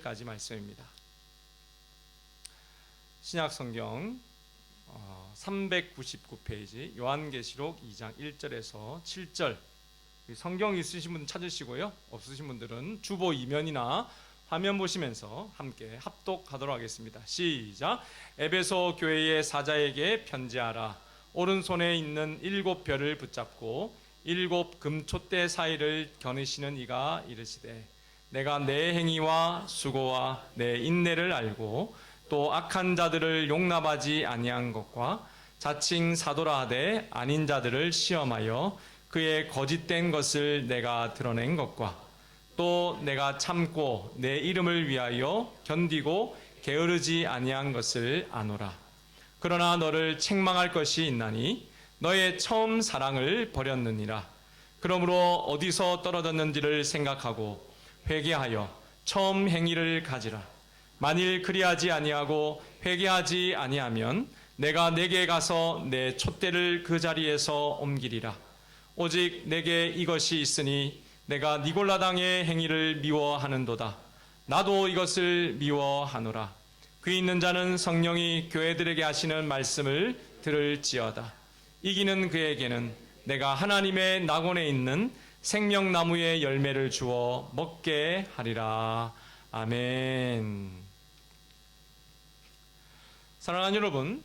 까지 말씀입니다. 신약성경 399페이지 요한계시록 2장 1절에서 7절, 성경 있으신 분 찾으시고요, 없으신 분들은 주보 2면이나 화면 보시면서 함께 합독하도록 하겠습니다. 시작. 에베소 교회의 사자에게 편지하라. 오른손에 있는 7별을 붙잡고 7 금촛대 사이를 겨누시는 이가 이르시되, 내가 내 행위와 수고와 내 인내를 알고 또 악한 자들을 용납하지 아니한 것과 자칭 사도라 하되 아닌 자들을 시험하여 그의 거짓된 것을 내가 드러낸 것과 또 내가 참고 내 이름을 위하여 견디고 게으르지 아니한 것을 아노라. 그러나 너를 책망할 것이 있나니 너의 처음 사랑을 버렸느니라. 그러므로 어디서 떨어졌는지를 생각하고 회개하여 처음 행위를 가지라. 만일 그리하지 아니하고 회개하지 아니하면 내가 내게 가서 내 촛대를 그 자리에서 옮기리라. 오직 내게 이것이 있으니 내가 니골라당의 행위를 미워하는도다. 나도 이것을 미워하노라. 그 있는 자는 성령이 교회들에게 하시는 말씀을 들을지어다. 이기는 그에게는 내가 하나님의 낙원에 있는 생명나무의 열매를 주어 먹게 하리라. 아멘. 사랑하는 여러분,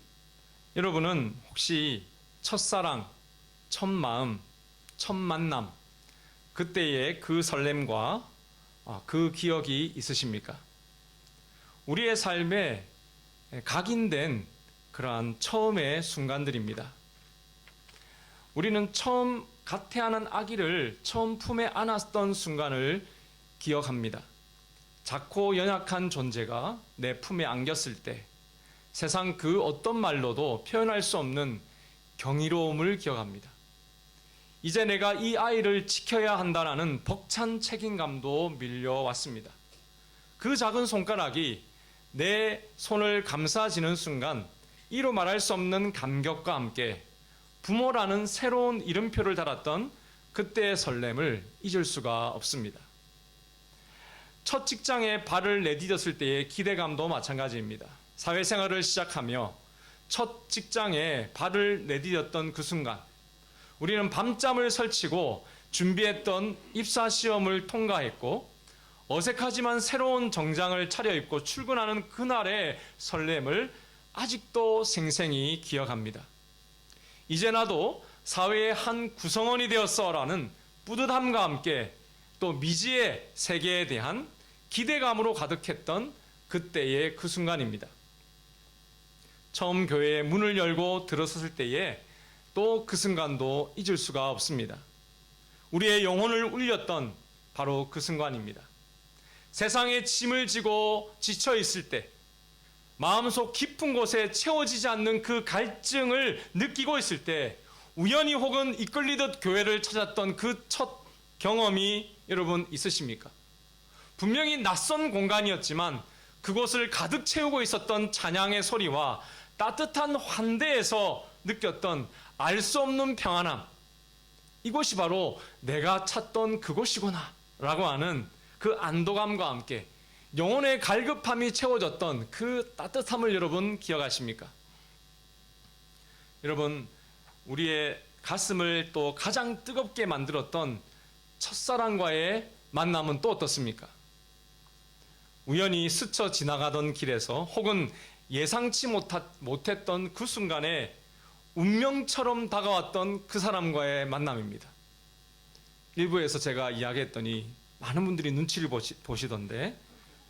여러분은 혹시 첫사랑, 첫 마음, 첫 만남, 그때의 그 설렘과 그 기억이 있으십니까? 우리의 삶에 각인된 그러한 처음의 순간들입니다. 우리는 처음 가태하는 아기를 처음 품에 안았던 순간을 기억합니다. 작고 연약한 존재가 내 품에 안겼을 때 세상 그 어떤 말로도 표현할 수 없는 경이로움을 기억합니다. 이제 내가 이 아이를 지켜야 한다는 벅찬 책임감도 밀려왔습니다. 그 작은 손가락이 내 손을 감싸지는 순간 이로 말할 수 없는 감격과 함께 부모라는 새로운 이름표를 달았던 그때의 설렘을 잊을 수가 없습니다. 첫 직장에 발을 내디뎠을 때의 기대감도 마찬가지입니다. 사회생활을 시작하며 첫 직장에 발을 내디뎠던 그 순간, 우리는 밤잠을 설치고 준비했던 입사시험을 통과했고 어색하지만 새로운 정장을 차려입고 출근하는 그날의 설렘을 아직도 생생히 기억합니다. 이제 나도 사회의 한 구성원이 되었어라는 뿌듯함과 함께 또 미지의 세계에 대한 기대감으로 가득했던 그때의 그 순간입니다. 처음 교회의 문을 열고 들어섰을 때에 또 그 순간도 잊을 수가 없습니다. 우리의 영혼을 울렸던 바로 그 순간입니다. 세상에 짐을 지고 지쳐 있을 때, 마음속 깊은 곳에 채워지지 않는 그 갈증을 느끼고 있을 때 우연히 혹은 이끌리듯 교회를 찾았던 그 첫 경험이 여러분 있으십니까? 분명히 낯선 공간이었지만 그곳을 가득 채우고 있었던 찬양의 소리와 따뜻한 환대에서 느꼈던 알 수 없는 평안함, 이곳이 바로 내가 찾던 그곳이구나 라고 하는 그 안도감과 함께 영혼의 갈급함이 채워졌던 그 따뜻함을 여러분 기억하십니까? 여러분, 우리의 가슴을 또 가장 뜨겁게 만들었던 첫사랑과의 만남은 또 어떻습니까? 우연히 스쳐 지나가던 길에서 혹은 예상치 못했던 그 순간에 운명처럼 다가왔던 그 사람과의 만남입니다. 일부에서 제가 이야기했더니 많은 분들이 눈치를 보시던데,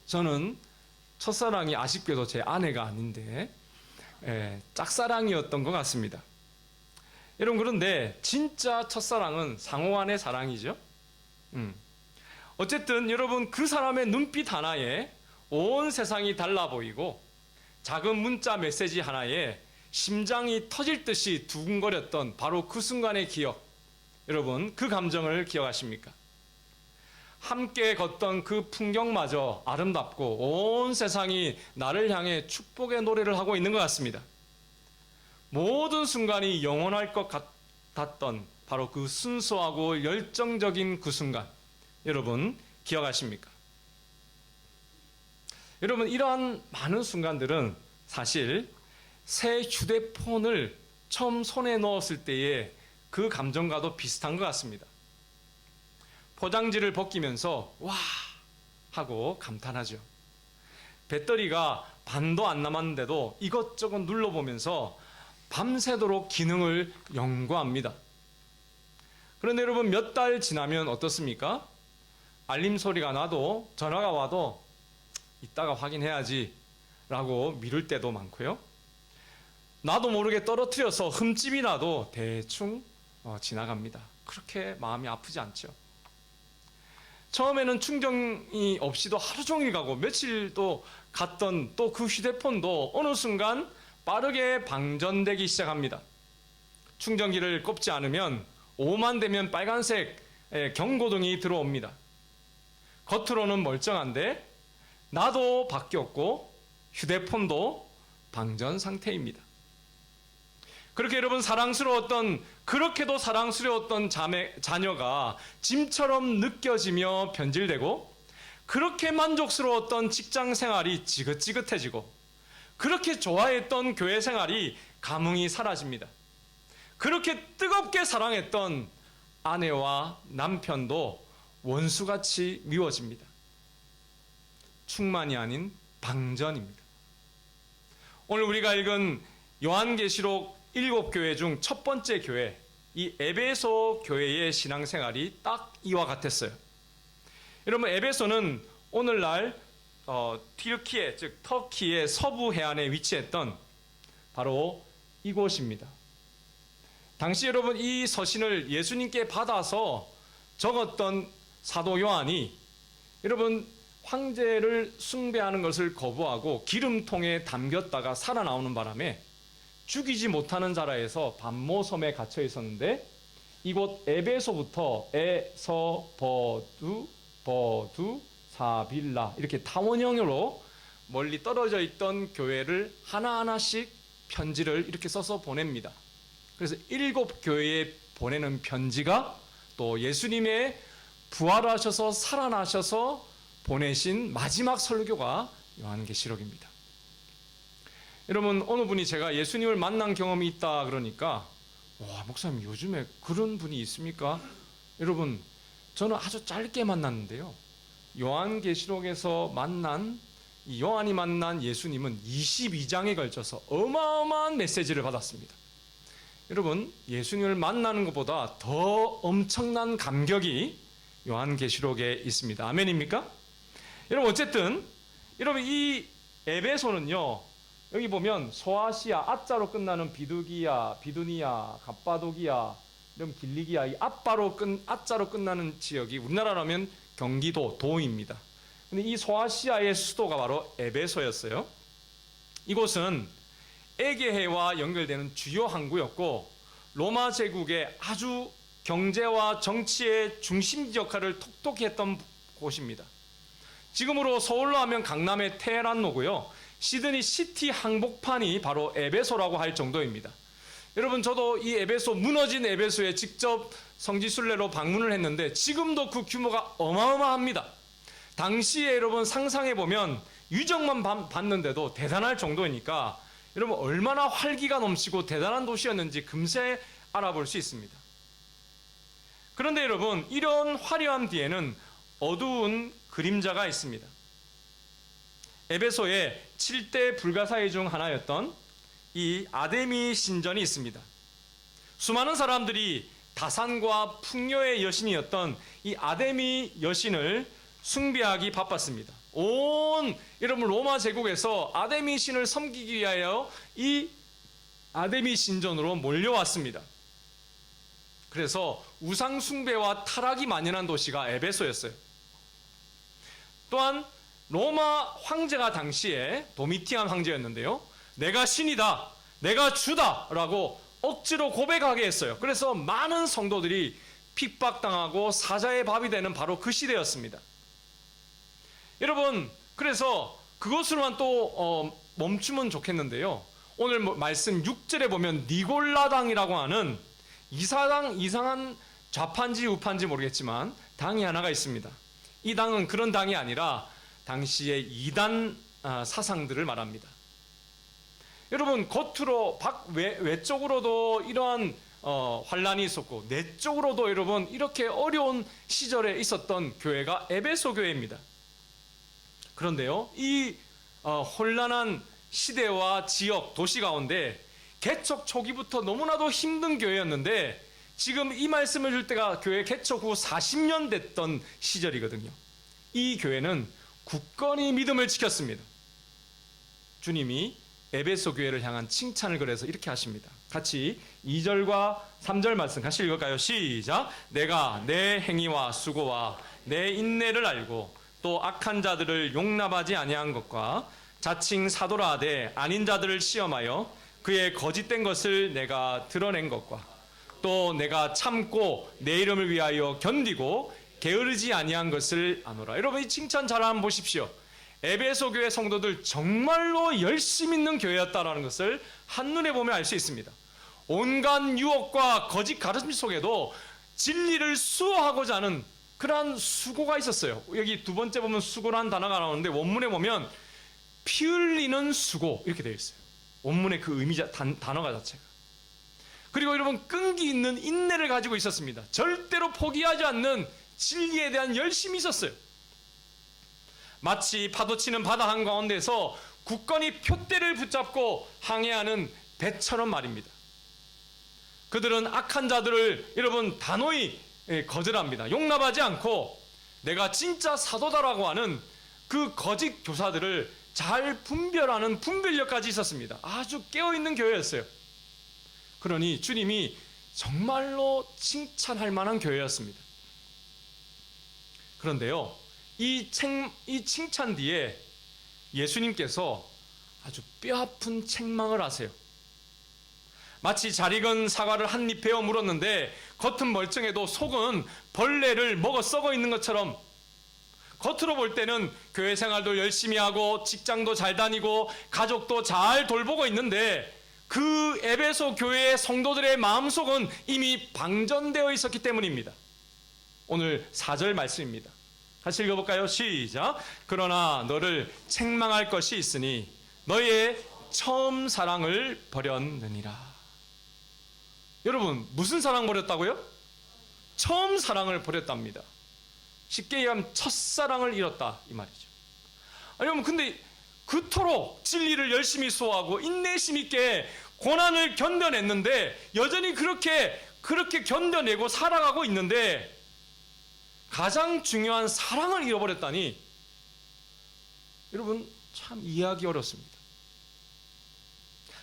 저는 첫사랑이 아쉽게도 제 아내가 아닌데 짝사랑이었던 것 같습니다. 여러분, 그런데 진짜 첫사랑은 상호 간의 사랑이죠. 어쨌든 여러분, 그 사람의 눈빛 하나에 온 세상이 달라 보이고 작은 문자 메시지 하나에 심장이 터질 듯이 두근거렸던 바로 그 순간의 기억, 여러분 그 감정을 기억하십니까? 함께 걷던 그 풍경마저 아름답고 온 세상이 나를 향해 축복의 노래를 하고 있는 것 같습니다. 모든 순간이 영원할 것 같았던 바로 그 순수하고 열정적인 그 순간, 여러분 기억하십니까? 여러분, 이러한 많은 순간들은 사실 새 휴대폰을 처음 손에 넣었을 때의 그 감정과도 비슷한 것 같습니다. 포장지를 벗기면서 와 하고 감탄하죠. 배터리가 반도 안 남았는데도 이것저것 눌러보면서 밤새도록 기능을 연구합니다. 그런데 여러분, 몇 달 지나면 어떻습니까? 알림 소리가 나도 전화가 와도 이따가 확인해야지 라고 미룰 때도 많고요. 나도 모르게 떨어뜨려서 흠집이 나도 대충 지나갑니다. 그렇게 마음이 아프지 않죠. 처음에는 충전이 없이도 하루 종일 가고 며칠도 갔던 또 그 휴대폰도 어느 순간 빠르게 방전되기 시작합니다. 충전기를 꼽지 않으면 오후만 되면 빨간색 경고등이 들어옵니다. 겉으로는 멀쩡한데 나도 바뀌었고 휴대폰도 방전 상태입니다. 그렇게 여러분, 그렇게도 사랑스러웠던 자녀가 짐처럼 느껴지며 변질되고, 그렇게 만족스러웠던 직장 생활이 지긋지긋해지고, 그렇게 좋아했던 교회 생활이 감흥이 사라집니다. 그렇게 뜨겁게 사랑했던 아내와 남편도 원수같이 미워집니다. 충만이 아닌 방전입니다. 오늘 우리가 읽은 요한계시록 7교회 중 첫 번째 교회, 이 에베소 교회의 신앙생활이 딱 이와 같았어요. 여러분, 에베소는 오늘날 튀르키예, 즉 터키의 서부 해안에 위치했던 바로 이곳입니다. 당시 여러분, 이 서신을 예수님께 받아서 적었던 사도 요한이 여러분, 황제를 숭배하는 것을 거부하고 기름통에 담겼다가 살아나오는 바람에 죽이지 못하는 자라에서 반모섬에 갇혀 있었는데, 이곳 에베소부터 버두, 사빌라 이렇게 타원형으로 멀리 떨어져 있던 교회를 하나하나씩 편지를 이렇게 써서 보냅니다. 그래서 7교회에 보내는 편지가 또 예수님의 부활하셔서 살아나셔서 보내신 마지막 설교가 요한계시록입니다. 여러분, 어느 분이 제가 예수님을 만난 경험이 있다 그러니까, 와, 목사님 요즘에 그런 분이 있습니까? 여러분, 저는 아주 짧게 만났는데요. 요한계시록에서 요한이 만난 예수님은 22장에 걸쳐서 어마어마한 메시지를 받았습니다. 여러분, 예수님을 만나는 것보다 더 엄청난 감격이 요한계시록에 있습니다. 아멘입니까? 여러분, 어쨌든 여러분, 이 에베소는요, 여기 보면 소아시아, 아자로 끝나는 비두기야, 비두니아, 갑바도기야, 이런 길리기야, 이 아자로 끝나는 지역이 우리나라라면 경기도 도입니다. 근데 이 소아시아의 수도가 바로 에베소였어요. 이곳은 에게해와 연결되는 주요 항구였고, 로마 제국의 아주 경제와 정치의 중심지 역할을 톡톡히 했던 곳입니다. 지금으로 서울로 하면 강남의 테헤란로고요, 시드니 시티 항복판이 바로 에베소라고 할 정도입니다. 여러분, 저도 이 무너진 에베소에 직접 성지순례로 방문을 했는데 지금도 그 규모가 어마어마합니다. 당시에 여러분, 상상해보면 유적만 봤는데도 대단할 정도이니까 여러분, 얼마나 활기가 넘치고 대단한 도시였는지 금세 알아볼 수 있습니다. 그런데 여러분, 이런 화려함 뒤에는 어두운 그림자가 있습니다. 에베소에 7대 불가사의 중 하나였던 이 아데미 신전이 있습니다. 수많은 사람들이 다산과 풍요의 여신이었던 이 아데미 여신을 숭배하기 바빴습니다. 여러분, 로마 제국에서 아데미 신을 섬기기 위하여 이 아데미 신전으로 몰려왔습니다. 그래서 우상 숭배와 타락이 만연한 도시가 에베소였어요. 또한 로마 황제가 당시에 도미티안 황제였는데요, 내가 신이다, 내가 주다 라고 억지로 고백하게 했어요. 그래서 많은 성도들이 핍박당하고 사자의 밥이 되는 바로 그 시대였습니다. 여러분, 그래서 그것으로만 또 멈추면 좋겠는데요, 오늘 말씀 6절에 보면 니골라당이라고 하는 이상한 좌판지 우판지 모르겠지만 당이 하나가 있습니다. 이 당은 그런 당이 아니라 당시의 이단 사상들을 말합니다. 여러분, 겉으로 외적으로도 이러한 환란이 있었고 내적으로도 여러분 이렇게 어려운 시절에 있었던 교회가 에베소 교회입니다. 그런데요, 이 혼란한 시대와 지역, 도시 가운데 개척 초기부터 너무나도 힘든 교회였는데 지금 이 말씀을 줄 때가 교회 개척 후 40년 됐던 시절이거든요. 이 교회는 굳건히 믿음을 지켰습니다. 주님이 에베소 교회를 향한 칭찬을 그래서 이렇게 하십니다. 같이 2절과 3절 말씀 같이 읽을까요? 시작. 내가 내 행위와 수고와 내 인내를 알고 또 악한 자들을 용납하지 아니한 것과 자칭 사도라 하되 아닌 자들을 시험하여 그의 거짓된 것을 내가 드러낸 것과 또 내가 참고 내 이름을 위하여 견디고 게으르지 아니한 것을 아노라. 여러분, 이 칭찬 잘 한번 보십시오. 에베소 교회 성도들 정말로 열심 있는 교회였다라는 것을 한눈에 보면 알 수 있습니다. 온갖 유혹과 거짓 가르침 속에도 진리를 수호하고자 하는 그러한 수고가 있었어요. 여기 두 번째 보면 수고라는 단어가 나오는데 원문에 보면 피 흘리는 수고 이렇게 되어 있어요. 원문의 그 의미 단어가 자체가. 그리고 여러분, 끈기 있는 인내를 가지고 있었습니다. 절대로 포기하지 않는 진리에 대한 열심이 있었어요. 마치 파도치는 바다 한가운데서 굳건히 표대를 붙잡고 항해하는 배처럼 말입니다. 그들은 악한 자들을 여러분 단호히 거절합니다. 용납하지 않고 내가 진짜 사도다라고 하는 그 거짓 교사들을 잘 분별하는 분별력까지 있었습니다. 아주 깨어있는 교회였어요. 그러니 주님이 정말로 칭찬할 만한 교회였습니다. 그런데요, 이 칭찬 뒤에 예수님께서 아주 뼈아픈 책망을 하세요. 마치 잘 익은 사과를 한 입 베어 물었는데 겉은 멀쩡해도 속은 벌레를 먹어 썩어 있는 것처럼, 겉으로 볼 때는 교회 생활도 열심히 하고 직장도 잘 다니고 가족도 잘 돌보고 있는데 그 에베소 교회의 성도들의 마음속은 이미 방전되어 있었기 때문입니다. 오늘 4절 말씀입니다. 같이 읽어볼까요? 시작. 그러나 너를 책망할 것이 있으니 너의 처음 사랑을 버렸느니라. 여러분, 무슨 사랑 버렸다고요? 처음 사랑을 버렸답니다. 쉽게 얘기하면 첫사랑을 잃었다 이 말이죠. 아니, 여러분, 근데 그토록 진리를 열심히 수호하고 인내심 있게 고난을 견뎌냈는데 여전히 그렇게 견뎌내고 살아가고 있는데 가장 중요한 사랑을 잃어버렸다니, 여러분 참 이해하기 어렵습니다.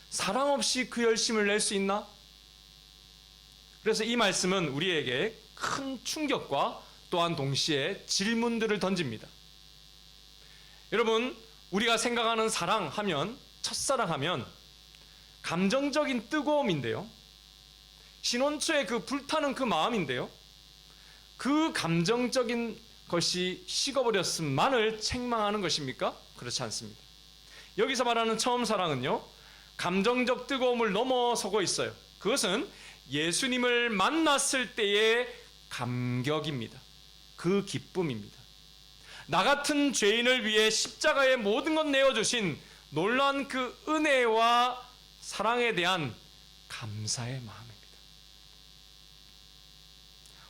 사랑 없이 그 열심을 낼 수 있나? 그래서 이 말씀은 우리에게 큰 충격과 또한 동시에 질문들을 던집니다. 여러분, 우리가 생각하는 사랑하면, 첫사랑하면 감정적인 뜨거움인데요, 신혼초의 그 불타는 그 마음인데요, 그 감정적인 것이 식어버렸음만을 책망하는 것입니까? 그렇지 않습니다. 여기서 말하는 처음 사랑은요, 감정적 뜨거움을 넘어서고 있어요. 그것은 예수님을 만났을 때의 감격입니다. 그 기쁨입니다. 나 같은 죄인을 위해 십자가에 모든 것 내어주신 놀라운 그 은혜와 사랑에 대한 감사의 마음입니다.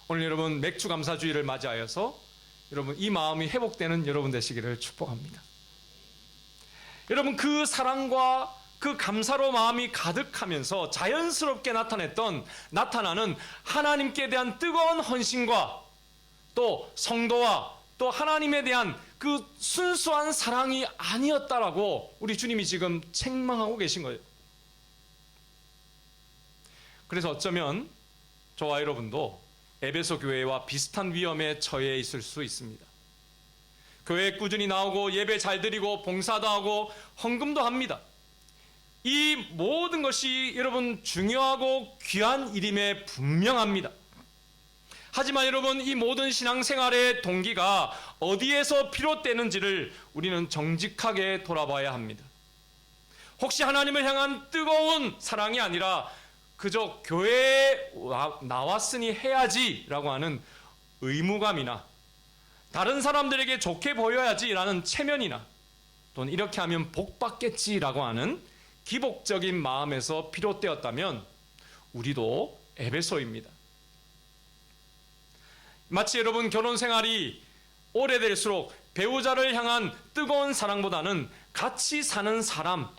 오늘 여러분 맥주 감사주의를 맞이하여서 여러분 이 마음이 회복되는 여러분 되시기를 축복합니다. 여러분, 그 사랑과 그 감사로 마음이 가득하면서 자연스럽게 나타나는 하나님께 대한 뜨거운 헌신과 또 성도와 또 하나님에 대한 그 순수한 사랑이 아니었다라고 우리 주님이 지금 책망하고 계신 거예요. 그래서 어쩌면 저와 여러분도 에베소 교회와 비슷한 위험에 처해 있을 수 있습니다. 교회에 꾸준히 나오고 예배 잘 드리고 봉사도 하고 헌금도 합니다. 이 모든 것이 여러분 중요하고 귀한 일임에 분명합니다. 하지만 여러분, 이 모든 신앙생활의 동기가 어디에서 비롯되는지를 우리는 정직하게 돌아봐야 합니다. 혹시 하나님을 향한 뜨거운 사랑이 아니라 그저 교회에 나왔으니 해야지라고 하는 의무감이나 다른 사람들에게 좋게 보여야지라는 체면이나 또는 이렇게 하면 복 받겠지라고 하는 기복적인 마음에서 비롯되었다면 우리도 에베소입니다. 마치 여러분 결혼 생활이 오래될수록 배우자를 향한 뜨거운 사랑보다는 같이 사는 사람,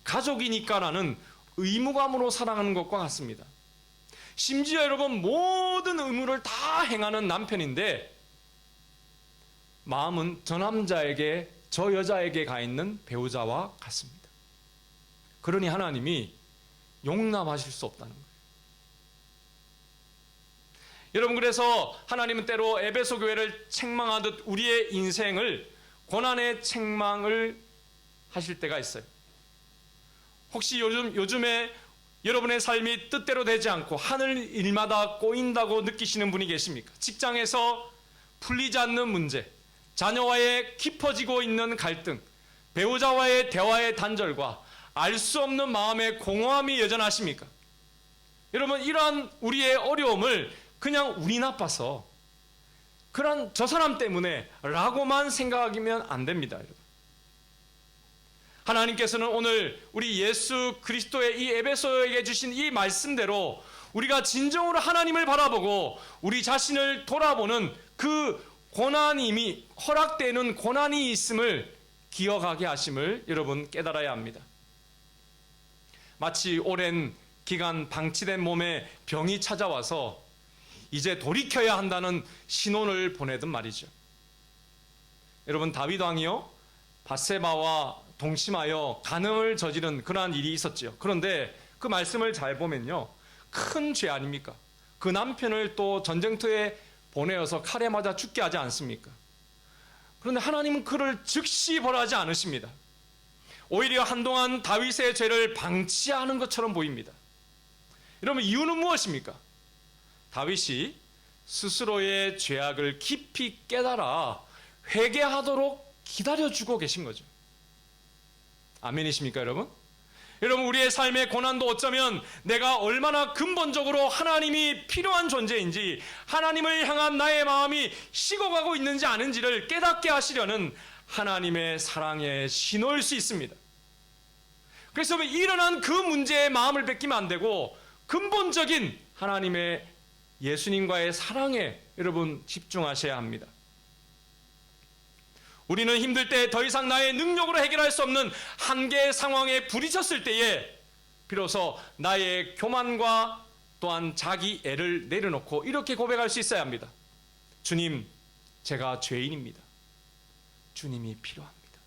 가족이니까라는 의무감으로 살아가는 것과 같습니다. 심지어 여러분 모든 의무를 다 행하는 남편인데 마음은 저 남자에게, 저 여자에게 가 있는 배우자와 같습니다. 그러니 하나님이 용납하실 수 없다는 거예요. 여러분, 그래서 하나님은 때로 에베소 교회를 책망하듯 우리의 인생을 고난의 책망을 하실 때가 있어요. 혹시 요즘에 여러분의 삶이 뜻대로 되지 않고 하늘 일마다 꼬인다고 느끼시는 분이 계십니까? 직장에서 풀리지 않는 문제, 자녀와의 깊어지고 있는 갈등, 배우자와의 대화의 단절과 알 수 없는 마음의 공허함이 여전하십니까? 여러분, 이러한 우리의 어려움을 그냥 운이 나빠서 그런 저 사람 때문에 라고만 생각하면 안 됩니다. 여러분, 하나님께서는 오늘 우리 예수 그리스도의 이 에베소에게 주신 이 말씀대로 우리가 진정으로 하나님을 바라보고 우리 자신을 돌아보는 그 고난임이, 허락되는 고난이 있음을 기억하게 하심을 여러분 깨달아야 합니다. 마치 오랜 기간 방치된 몸에 병이 찾아와서 이제 돌이켜야 한다는 신호를 보내든 말이죠. 여러분, 다윗 왕이요 밧세바와 동침하여 간음을 저지른 그러한 일이 있었죠. 그런데 그 말씀을 잘 보면요, 큰 죄 아닙니까? 그 남편을 또 전쟁터에 보내어서 칼에 맞아 죽게 하지 않습니까? 그런데 하나님은 그를 즉시 벌하지 않으십니다. 오히려 한동안 다윗의 죄를 방치하는 것처럼 보입니다. 여러분, 이유는 무엇입니까? 다윗이 스스로의 죄악을 깊이 깨달아 회개하도록 기다려주고 계신 거죠. 아멘이십니까, 여러분? 여러분, 우리의 삶의 고난도 어쩌면 내가 얼마나 근본적으로 하나님이 필요한 존재인지, 하나님을 향한 나의 마음이 식어가고 있는지 아는지를 깨닫게 하시려는 하나님의 사랑의 신호일 수 있습니다. 그래서 일어난 그 문제에 마음을 뺏기면 안 되고 근본적인 하나님의 예수님과의 사랑에 여러분 집중하셔야 합니다. 우리는 힘들 때 더 이상 나의 능력으로 해결할 수 없는 한계의 상황에 부딪혔을 때에 비로소 나의 교만과 또한 자기 애를 내려놓고 이렇게 고백할 수 있어야 합니다. 주님, 제가 죄인입니다. 주님이 필요합니다.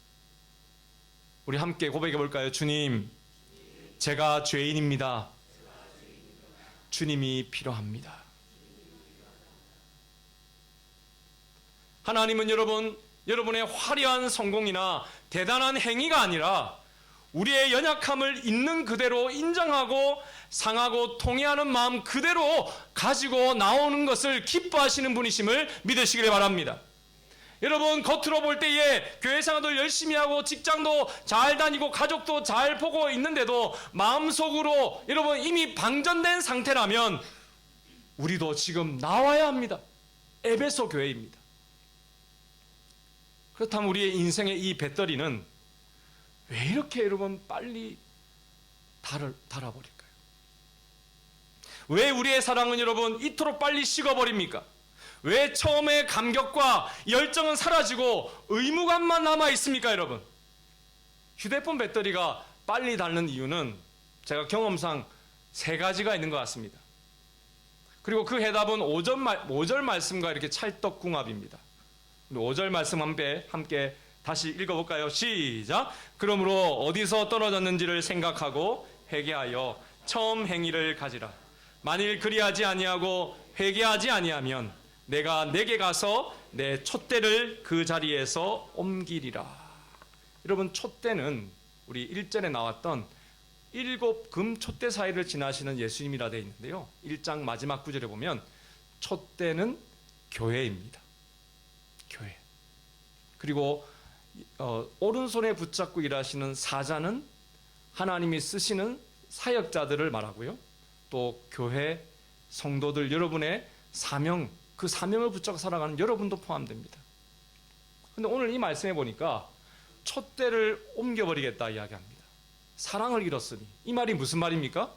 우리 함께 고백해 볼까요? 주님, 제가 죄인입니다. 주님이 필요합니다. 하나님은 여러분의 화려한 성공이나 대단한 행위가 아니라 우리의 연약함을 있는 그대로 인정하고 상하고 통회하는 마음 그대로 가지고 나오는 것을 기뻐하시는 분이심을 믿으시길 바랍니다. 여러분, 겉으로 볼 때에 교회 생활도 열심히 하고 직장도 잘 다니고 가족도 잘 보고 있는데도 마음속으로 여러분 이미 방전된 상태라면 우리도 지금 나와야 합니다. 에베소 교회입니다. 그렇다면 우리의 인생의 이 배터리는 왜 이렇게 여러분 빨리 닳아버릴까요? 왜 우리의 사랑은 여러분 이토록 빨리 식어버립니까? 왜 처음에 감격과 열정은 사라지고 의무감만 남아 있습니까, 여러분? 휴대폰 배터리가 빨리 닳는 이유는 제가 경험상 3가지가 있는 것 같습니다. 그리고 그 해답은 5절 말씀과 이렇게 찰떡궁합입니다. 5절 말씀 함께 다시 읽어볼까요? 시작! 그러므로 어디서 떨어졌는지를 생각하고 회개하여 처음 행위를 가지라. 만일 그리하지 아니하고 회개하지 아니하면 내가 내게 가서 내 촛대를 그 자리에서 옮기리라. 여러분, 촛대는 우리 1절에 나왔던 7 금 촛대 사이를 지나시는 예수님이라 되어 있는데요, 1장 마지막 구절에 보면 촛대는 교회입니다. 교회. 그리고 오른손에 붙잡고 일하시는 사자는 하나님이 쓰시는 사역자들을 말하고요, 또 교회 성도들, 여러분의 사명, 그 사명을 붙잡고 살아가는 여러분도 포함됩니다. 그런데 오늘 이 말씀에 보니까 촛대를 옮겨버리겠다 이야기합니다. 사랑을 잃었으니. 이 말이 무슨 말입니까?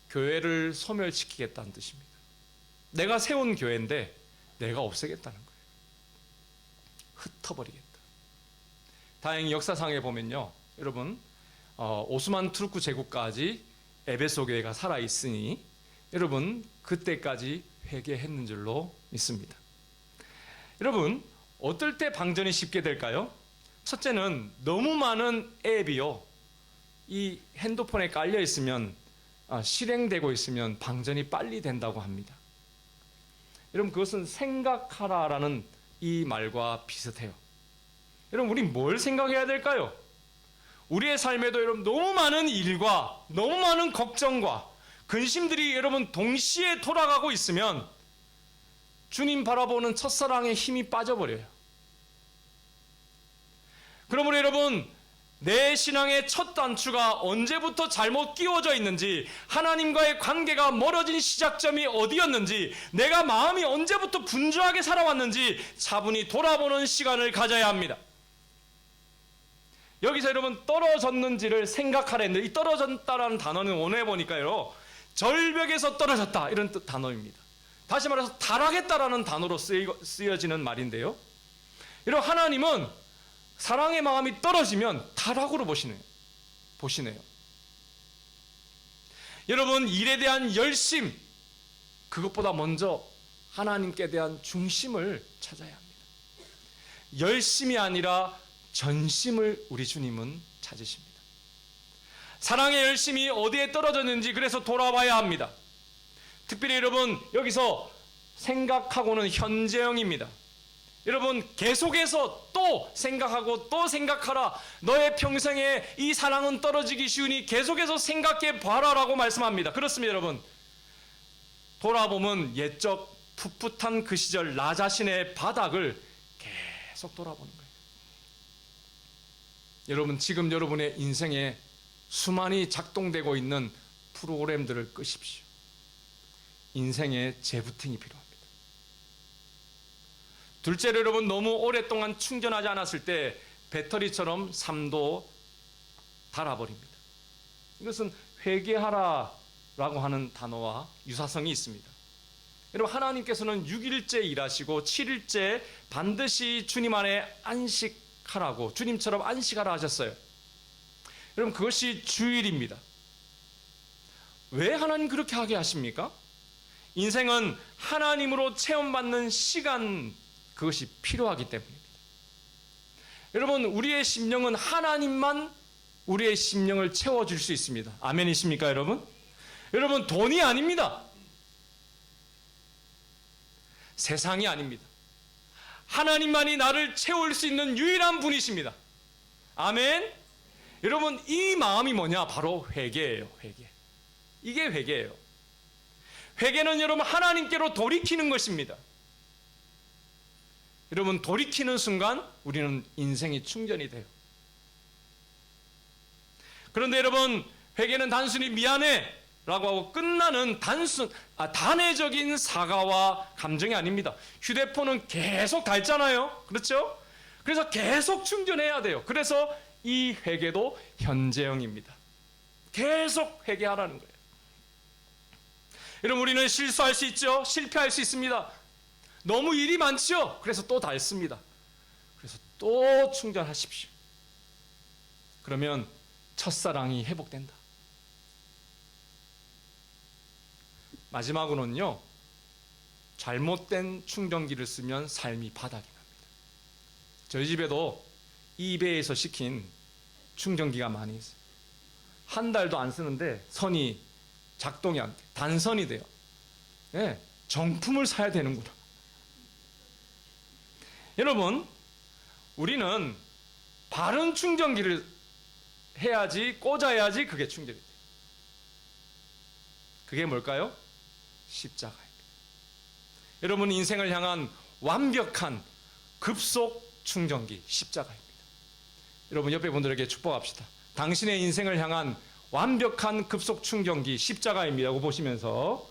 교회를 소멸시키겠다는 뜻입니다. 내가 세운 교회인데 내가 없애겠다는 거예요. 흩어버리겠다. 다행히 역사상에 보면요, 여러분, 오스만 투르크 제국까지 에베소 교회가 살아있으니 여러분 그때까지 회개했는 줄로 믿습니다. 여러분, 어떨 때 방전이 쉽게 될까요? 첫째는 너무 많은 앱이요, 이 핸드폰에 깔려 있으면, 실행되고 있으면 방전이 빨리 된다고 합니다. 여러분, 그것은 생각하라라는 이 말과 비슷해요. 여러분, 우리 뭘 생각해야 될까요? 우리의 삶에도 여러분 너무 많은 일과 너무 많은 걱정과 근심들이 여러분 동시에 돌아가고 있으면 주님 바라보는 첫사랑의 힘이 빠져버려요. 그러므로 여러분, 내 신앙의 첫 단추가 언제부터 잘못 끼워져 있는지, 하나님과의 관계가 멀어진 시작점이 어디였는지, 내가 마음이 언제부터 분주하게 살아왔는지 차분히 돌아보는 시간을 가져야 합니다. 여기서 여러분 떨어졌는지를 생각하라 했는데, 이 떨어졌다라는 단어는 원어에 보니까요, 절벽에서 떨어졌다 이런 단어입니다. 다시 말해서 타락했다라는 단어로 쓰여지는 말인데요, 여러분, 하나님은 사랑의 마음이 떨어지면 타락으로 보시네요. 여러분, 일에 대한 열심, 그것보다 먼저 하나님께 대한 중심을 찾아야 합니다. 열심이 아니라 전심을 우리 주님은 찾으십니다. 사랑의 열심이 어디에 떨어졌는지 그래서 돌아봐야 합니다. 특별히 여러분, 여기서 생각하고는 현재형입니다. 여러분, 계속해서 또 생각하고 또 생각하라. 너의 평생에 이 사랑은 떨어지기 쉬우니 계속해서 생각해 봐라라고 말씀합니다. 그렇습니다. 여러분, 돌아보면 옛적 풋풋한 그 시절 나 자신의 바닥을 계속 돌아보는 거예요. 여러분, 지금 여러분의 인생에 수많이 작동되고 있는 프로그램들을 끄십시오. 인생의 재부팅이 필요합니다. 둘째로 여러분, 너무 오랫동안 충전하지 않았을 때 배터리처럼 삶도 닳아버립니다. 이것은 회개하라라고 하는 단어와 유사성이 있습니다. 여러분, 하나님께서는 6일째 일하시고 7일째 반드시 주님 안에 안식하라고, 주님처럼 안식하라 하셨어요. 여러분, 그것이 주일입니다. 왜 하나님 그렇게 하게 하십니까? 인생은 하나님으로 체험받는 시간, 그것이 필요하기 때문입니다. 여러분, 우리의 심령은 하나님만 우리의 심령을 채워줄 수 있습니다. 아멘이십니까, 여러분? 여러분, 돈이 아닙니다. 세상이 아닙니다. 하나님만이 나를 채울 수 있는 유일한 분이십니다. 아멘. 여러분, 이 마음이 뭐냐? 바로 회개예요. 회개. 이게 회개예요. 회개는 여러분 하나님께로 돌이키는 것입니다. 여러분, 돌이키는 순간 우리는 인생이 충전이 돼요. 그런데 여러분, 회개는 단순히 미안해 라고 하고 끝나는 단회적인 사과와 감정이 아닙니다. 휴대폰은 계속 닳잖아요. 그렇죠? 그래서 계속 충전해야 돼요. 그래서 이 회개도 현재형입니다. 계속 회개하라는 거예요. 여러분, 우리는 실수할 수 있죠. 실패할 수 있습니다. 너무 일이 많죠. 그래서 또 닳습니다. 그래서 또 충전하십시오. 그러면 첫사랑이 회복된다. 마지막으로는요, 잘못된 충전기를 쓰면 삶이 바닥이 납니다. 저희 집에도 이베이에서 시킨 충전기가 많이 있어요. 한 달도 안 쓰는데 선이 작동이 안 돼. 단선이 돼요. 네, 정품을 사야 되는구나. 여러분, 우리는 바른 충전기를 해야지, 꽂아야지 그게 충전이 돼요. 그게 뭘까요? 십자가입니다. 여러분, 인생을 향한 완벽한 급속 충전기, 십자가입니다. 여러분, 옆에 분들에게 축복합시다. 당신의 인생을 향한 완벽한 급속 충전기, 십자가입니다. 고 보시면서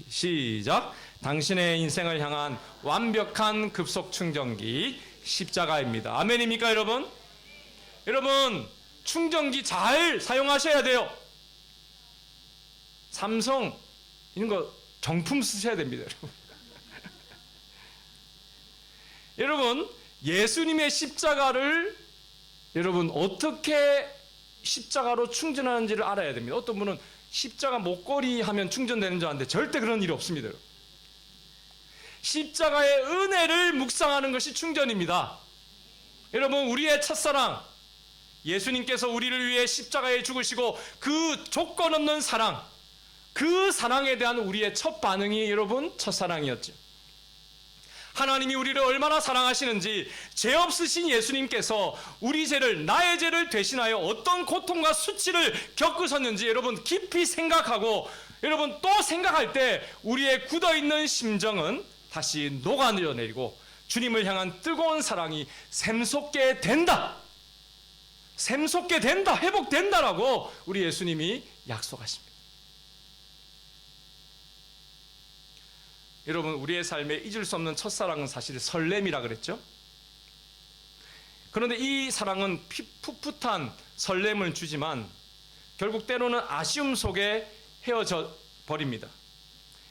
시작. 당신의 인생을 향한 완벽한 급속 충전기, 십자가입니다. 아멘입니까 여러분? 여러분 충전기 잘 사용하셔야 돼요. 삼성 이런 거 정품 쓰셔야 됩니다. 여러분 예수님의 십자가를 여러분 어떻게 십자가로 충전하는지를 알아야 됩니다. 어떤 분은 십자가 목걸이 하면 충전되는 줄 아는데 절대 그런 일이 없습니다. 십자가의 은혜를 묵상하는 것이 충전입니다. 여러분 우리의 첫사랑 예수님께서 우리를 위해 십자가에 죽으시고 그 조건 없는 사랑, 그 사랑에 대한 우리의 첫 반응이 여러분 첫사랑이었죠. 하나님이 우리를 얼마나 사랑하시는지 죄 없으신 예수님께서 우리 죄를 나의 죄를 대신하여 어떤 고통과 수치를 겪으셨는지 여러분 깊이 생각하고 여러분 또 생각할 때 우리의 굳어있는 심정은 다시 녹아내리고 주님을 향한 뜨거운 사랑이 샘솟게 된다. 샘솟게 된다. 회복된다라고 우리 예수님이 약속하십니다. 여러분 우리의 삶에 잊을 수 없는 첫사랑은 사실 설렘이라 그랬죠. 그런데 이 사랑은 풋풋한 설렘을 주지만 결국 때로는 아쉬움 속에 헤어져 버립니다.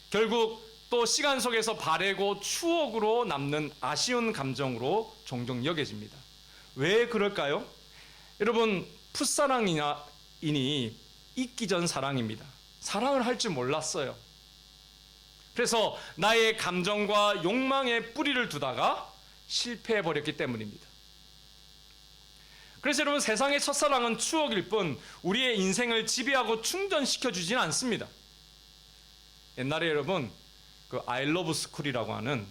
결국 또 시간 속에서 바래고 추억으로 남는 아쉬운 감정으로 종종 여겨집니다. 왜 그럴까요? 여러분 풋사랑이니 잊기 전 사랑입니다. 사랑을 할 줄 몰랐어요. 그래서 나의 감정과 욕망에 뿌리를 두다가 실패해버렸기 때문입니다. 그래서 여러분 세상의 첫사랑은 추억일 뿐 우리의 인생을 지배하고 충전시켜주지는 않습니다. 옛날에 여러분 그 I love school이라고 하는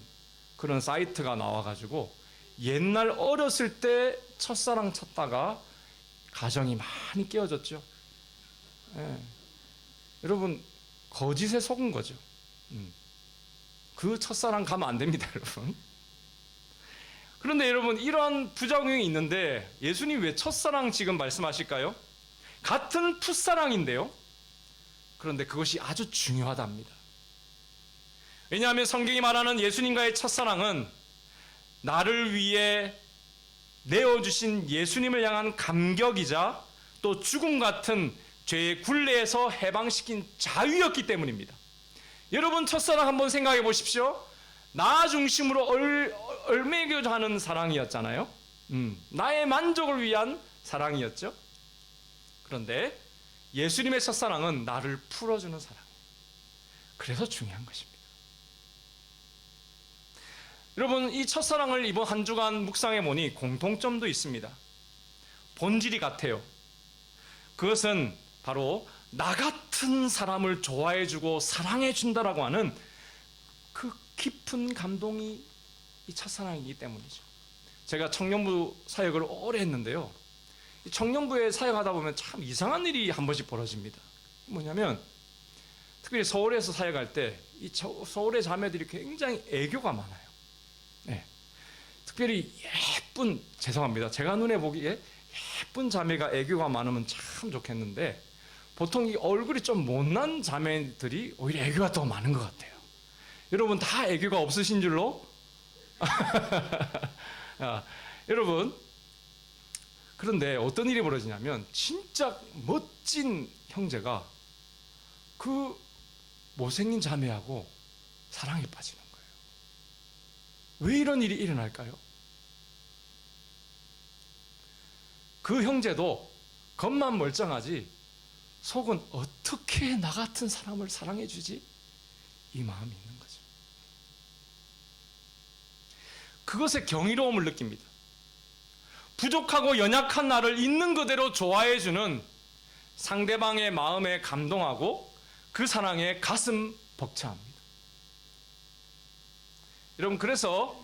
그런 사이트가 나와가지고 옛날 어렸을 때 첫사랑 찾다가 가정이 많이 깨어졌죠. 예. 여러분 거짓에 속은 거죠. 그 첫사랑 가면 안 됩니다, 여러분. 그런데 여러분 이러한 부작용이 있는데 예수님 왜 첫사랑 지금 말씀하실까요? 같은 풋사랑인데요. 그런데 그것이 아주 중요하답니다. 왜냐하면 성경이 말하는 예수님과의 첫사랑은 나를 위해 내어주신 예수님을 향한 감격이자 또 죽음 같은 죄의 굴레에서 해방시킨 자유였기 때문입니다. 여러분 첫사랑 한번 생각해 보십시오. 나 중심으로 얼매교자 하는 사랑이었잖아요. 나의 만족을 위한 사랑이었죠. 그런데 예수님의 첫사랑은 나를 풀어주는 사랑이에요. 그래서 중요한 것입니다. 여러분 이 첫사랑을 이번 한 주간 묵상해 보니 공통점도 있습니다. 본질이 같아요. 그것은 바로 나 같은 사람을 좋아해주고 사랑해준다라고 하는 그 깊은 감동이 이 첫사랑이기 때문이죠. 제가 청년부 사역을 오래 했는데요. 청년부에 사역하다 보면 참 이상한 일이 한 번씩 벌어집니다. 뭐냐면 특별히 서울에서 사역할 때 이 서울의 자매들이 굉장히 애교가 많아요. 네. 특별히 예쁜, 죄송합니다. 제가 눈에 보기에 예쁜 자매가 애교가 많으면 참 좋겠는데 보통 이 얼굴이 좀 못난 자매들이 오히려 애교가 더 많은 것 같아요. 여러분 다 애교가 없으신 줄로? 여러분 그런데 어떤 일이 벌어지냐면 진짜 멋진 형제가 그 못생긴 자매하고 사랑에 빠지는 거예요. 왜 이런 일이 일어날까요? 그 형제도 겉만 멀쩡하지 속은 어떻게 나 같은 사람을 사랑해 주지? 이 마음이 있는 거죠. 그것에 경이로움을 느낍니다. 부족하고 연약한 나를 있는 그대로 좋아해 주는 상대방의 마음에 감동하고 그 사랑에 가슴 벅차합니다. 여러분 그래서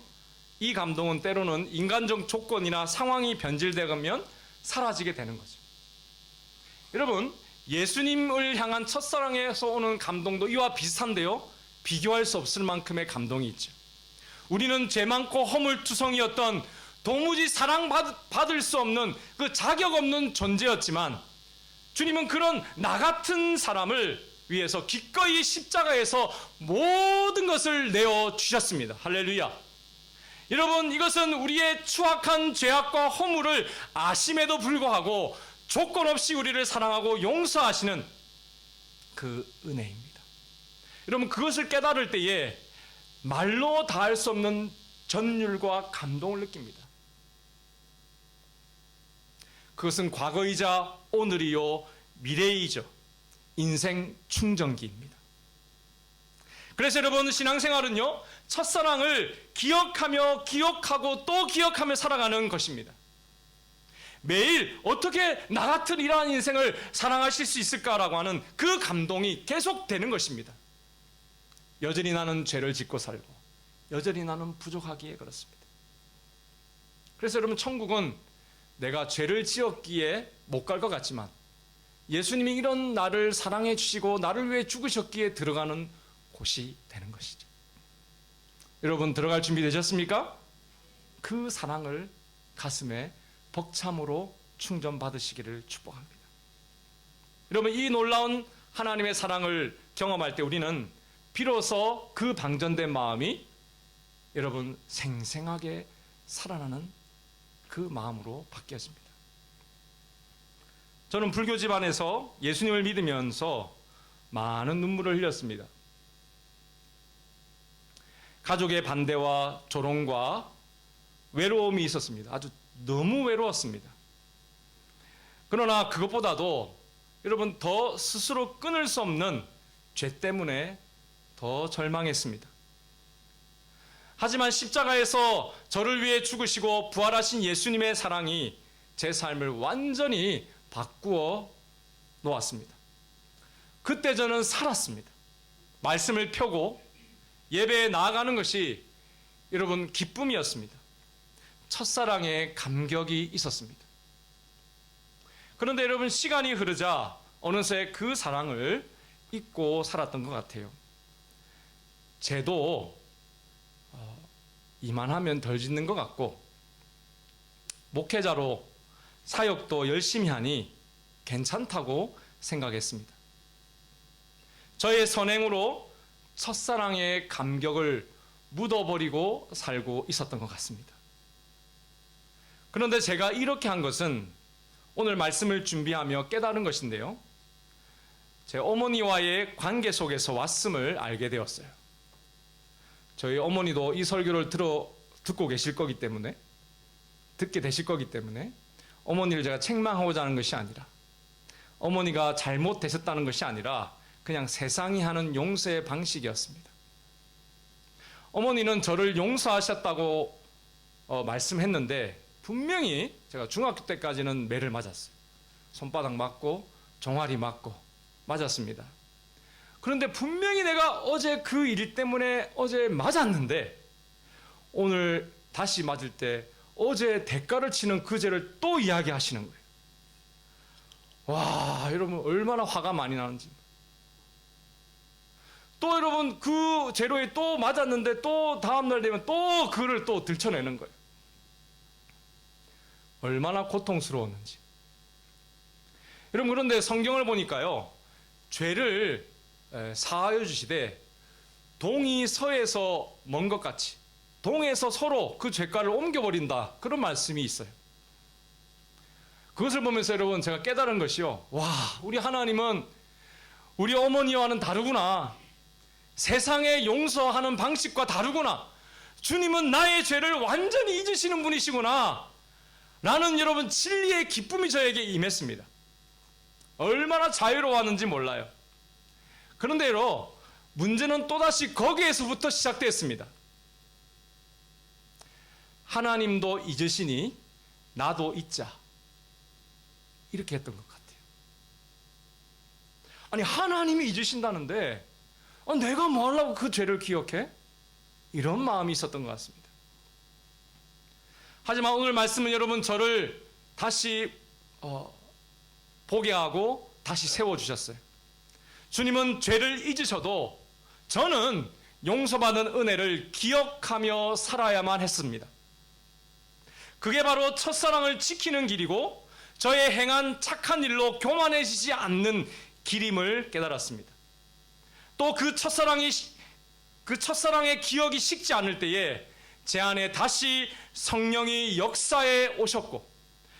이 감동은 때로는 인간적 조건이나 상황이 변질되면 사라지게 되는 거죠. 여러분 예수님을 향한 첫사랑에서 오는 감동도 이와 비슷한데요. 비교할 수 없을 만큼의 감동이 있죠. 우리는 죄 많고 허물투성이었던 도무지 사랑받을 수 없는 그 자격 없는 존재였지만 주님은 그런 나 같은 사람을 위해서 기꺼이 십자가에서 모든 것을 내어주셨습니다. 할렐루야. 여러분, 이것은 우리의 추악한 죄악과 허물을 아심에도 불구하고 조건 없이 우리를 사랑하고 용서하시는 그 은혜입니다. 여러분, 그것을 깨달을 때에 말로 다할 수 없는 전율과 감동을 느낍니다. 그것은 과거이자 오늘이요 미래이죠. 인생 충전기입니다. 그래서 여러분, 신앙생활은요, 첫사랑을 기억하며 기억하고 또 기억하며 살아가는 것입니다. 매일 어떻게 나 같은 이러한 인생을 사랑하실 수 있을까라고 하는 그 감동이 계속되는 것입니다. 여전히 나는 죄를 짓고 살고 여전히 나는 부족하기에 그렇습니다. 그래서 여러분, 천국은 내가 죄를 지었기에 못 갈 것 같지만 예수님이 이런 나를 사랑해 주시고 나를 위해 죽으셨기에 들어가는 곳이 되는 것이죠. 여러분, 들어갈 준비 되셨습니까? 그 사랑을 가슴에 벅참으로 충전받으시기를 축복합니다. 여러분, 이 놀라운 하나님의 사랑을 경험할 때 우리는 비로소 그 방전된 마음이 여러분 생생하게 살아나는 그 마음으로 바뀌어집니다. 저는 불교 집안에서 예수님을 믿으면서 많은 눈물을 흘렸습니다. 가족의 반대와 조롱과 외로움이 있었습니다. 아주 너무 외로웠습니다. 그러나 그것보다도 여러분, 더 스스로 끊을 수 없는 죄 때문에 더 절망했습니다. 하지만 십자가에서 저를 위해 죽으시고 부활하신 예수님의 사랑이 제 삶을 완전히 바꾸어 놓았습니다. 그때 저는 살았습니다. 말씀을 펴고 예배에 나아가는 것이 여러분 기쁨이었습니다. 첫사랑에 감격이 있었습니다. 그런데 여러분, 시간이 흐르자 어느새 그 사랑을 잊고 살았던 것 같아요. 죄도 이만하면 덜 짓는 것 같고 목회자로 사역도 열심히 하니 괜찮다고 생각했습니다. 저의 선행으로 첫사랑의 감격을 묻어버리고 살고 있었던 것 같습니다. 그런데 제가 이렇게 한 것은 오늘 말씀을 준비하며 깨달은 것인데요, 제 어머니와의 관계 속에서 왔음을 알게 되었어요. 저희 어머니도 이 설교를 듣고 계실 거기 때문에, 듣게 되실 거기 때문에 어머니를 제가 책망하고자 하는 것이 아니라, 어머니가 잘못되셨다는 것이 아니라 그냥 세상이 하는 용서의 방식이었습니다. 어머니는 저를 용서하셨다고 말씀했는데 분명히 제가 중학교 때까지는 매를 맞았어요. 손바닥 맞고 종아리 맞고 맞았습니다. 그런데 분명히 내가 어제 그 일 때문에 어제 맞았는데 오늘 다시 맞을 때 어제 대가를 치는 그 죄를 또 이야기하시는 거예요. 와, 여러분 얼마나 화가 많이 나는지. 또 여러분 그 죄로에 또 맞았는데 또 다음날 되면 또 그를 또 들춰내는 거예요. 얼마나 고통스러웠는지. 여러분, 그런데 성경을 보니까요, 죄를 사하여 주시되 동이 서에서 먼 것 같이 동에서 서로 그 죄가를 옮겨버린다, 그런 말씀이 있어요. 그것을 보면서 여러분 제가 깨달은 것이요, 와, 우리 하나님은 우리 어머니와는 다르구나. 세상에 용서하는 방식과 다르구나. 주님은 나의 죄를 완전히 잊으시는 분이시구나 라는 여러분 진리의 기쁨이 저에게 임했습니다. 얼마나 자유로웠는지 몰라요. 그런데 여러분, 문제는 또다시 거기에서부터 시작됐습니다. 하나님도 잊으시니 나도 잊자, 이렇게 했던 것 같아요. 아니, 하나님이 잊으신다는데 내가 뭐 하려고 그 죄를 기억해? 이런 마음이 있었던 것 같습니다. 하지만 오늘 말씀은 여러분 저를 다시 보게 하고 다시 세워주셨어요. 주님은 죄를 잊으셔도 저는 용서받은 은혜를 기억하며 살아야만 했습니다. 그게 바로 첫사랑을 지키는 길이고 저의 행한 착한 일로 교만해지지 않는 길임을 깨달았습니다. 또 그 첫사랑의 기억이 식지 않을 때에 제 안에 다시 성령이 역사에 오셨고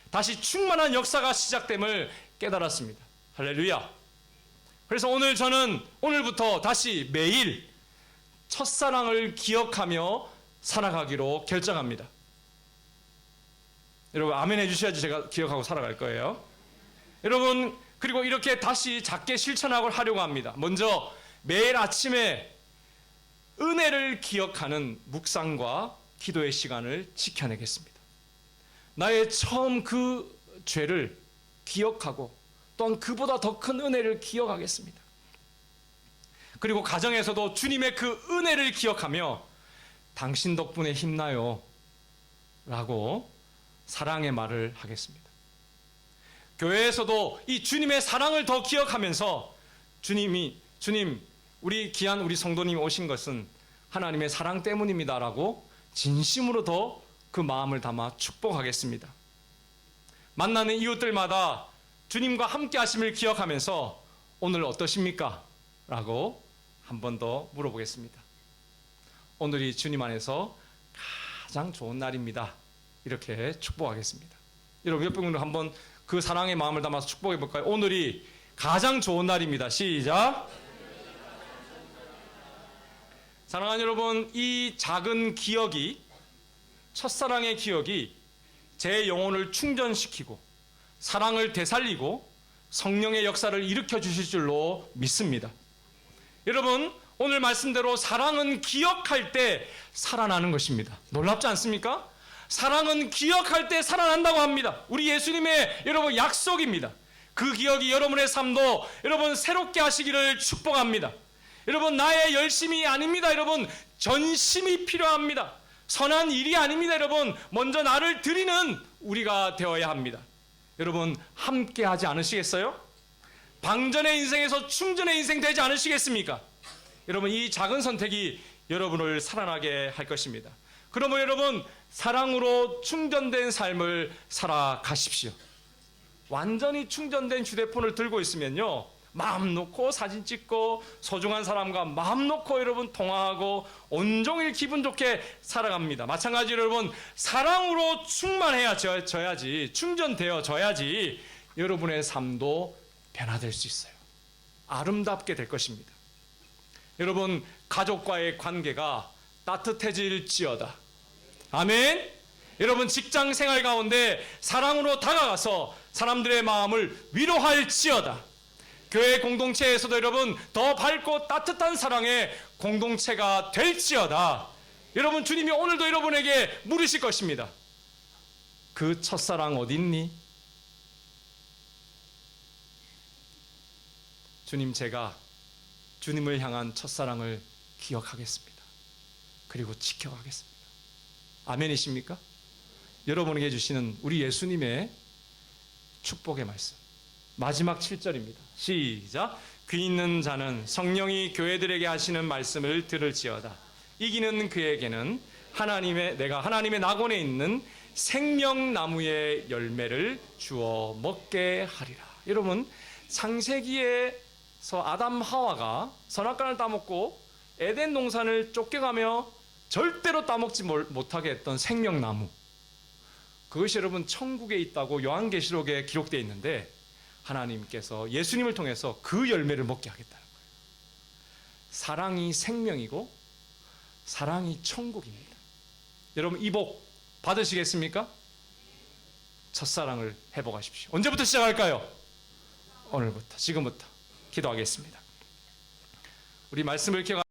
다시 충만한 역사가 시작됨을 깨달았습니다. 할렐루야. 그래서 오늘부터 다시 매일 첫사랑을 기억하며 살아가기로 결정합니다. 여러분 아멘 해주셔야지 제가 기억하고 살아갈 거예요. 여러분 그리고 이렇게 다시 작게 실천하고 하려고 합니다. 먼저 매일 아침에 은혜를 기억하는 묵상과 기도의 시간을 지켜내겠습니다. 나의 처음 그 죄를 기억하고 또한 그보다 더 큰 은혜를 기억하겠습니다. 그리고 가정에서도 주님의 그 은혜를 기억하며 당신 덕분에 힘나요 라고 사랑의 말을 하겠습니다. 교회에서도 이 주님의 사랑을 더 기억하면서 주님 우리 귀한 우리 성도님이 오신 것은 하나님의 사랑 때문입니다라고 진심으로 더 그 마음을 담아 축복하겠습니다. 만나는 이웃들마다 주님과 함께 하심을 기억하면서 오늘 어떠십니까? 라고 한 번 더 물어보겠습니다. 오늘이 주님 안에서 가장 좋은 날입니다. 이렇게 축복하겠습니다. 여러분 옆에 분들 한번 그 사랑의 마음을 담아서 축복해 볼까요? 오늘이 가장 좋은 날입니다. 시작. 사랑하는 여러분, 이 작은 기억이 첫사랑의 기억이 제 영혼을 충전시키고 사랑을 되살리고 성령의 역사를 일으켜 주실 줄로 믿습니다. 여러분 오늘 말씀대로 사랑은 기억할 때 살아나는 것입니다. 놀랍지 않습니까? 사랑은 기억할 때 살아난다고 합니다. 우리 예수님의 여러분 약속입니다. 그 기억이 여러분의 삶도 여러분 새롭게 하시기를 축복합니다. 여러분 나의 열심이 아닙니다. 여러분 전심이 필요합니다. 선한 일이 아닙니다. 여러분 먼저 나를 드리는 우리가 되어야 합니다. 여러분 함께 하지 않으시겠어요? 방전의 인생에서 충전의 인생 되지 않으시겠습니까? 여러분 이 작은 선택이 여러분을 살아나게 할 것입니다. 그러면 여러분 사랑으로 충전된 삶을 살아가십시오. 완전히 충전된 휴대폰을 들고 있으면요 마음 놓고 사진 찍고 소중한 사람과 마음 놓고 여러분 통화하고 온종일 기분 좋게 살아갑니다. 마찬가지로 여러분 사랑으로 충만해져야지 충전되어져야지 여러분의 삶도 변화될 수 있어요. 아름답게 될 것입니다. 여러분 가족과의 관계가 따뜻해질지어다. 아멘. 여러분 직장 생활 가운데 사랑으로 다가가서 사람들의 마음을 위로할지어다. 교회 공동체에서도 여러분 더 밝고 따뜻한 사랑의 공동체가 될지어다. 여러분 주님이 오늘도 여러분에게 물으실 것입니다. 그 첫사랑 어디 있니? 주님 제가 주님을 향한 첫사랑을 기억하겠습니다. 그리고 지켜가겠습니다. 아멘이십니까? 여러분에게 주시는 우리 예수님의 축복의 말씀 마지막 7절입니다. 시작. 귀 있는 자는 성령이 교회들에게 하시는 말씀을 들을지어다. 이기는 그에게는 내가 하나님의 낙원에 있는 생명나무의 열매를 주어 먹게 하리라. 여러분 창세기에서 아담 하와가 선악과를 따먹고 에덴 동산을 쫓겨가며 절대로 따먹지 못하게 했던 생명나무, 그것이 여러분 천국에 있다고 요한계시록에 기록되어 있는데 하나님께서 예수님을 통해서 그 열매를 먹게 하겠다는 거예요. 사랑이 생명이고 사랑이 천국입니다. 여러분 이 복 받으시겠습니까? 첫사랑을 회복하십시오. 언제부터 시작할까요? 오늘부터, 지금부터 기도하겠습니다. 우리 말씀을 기억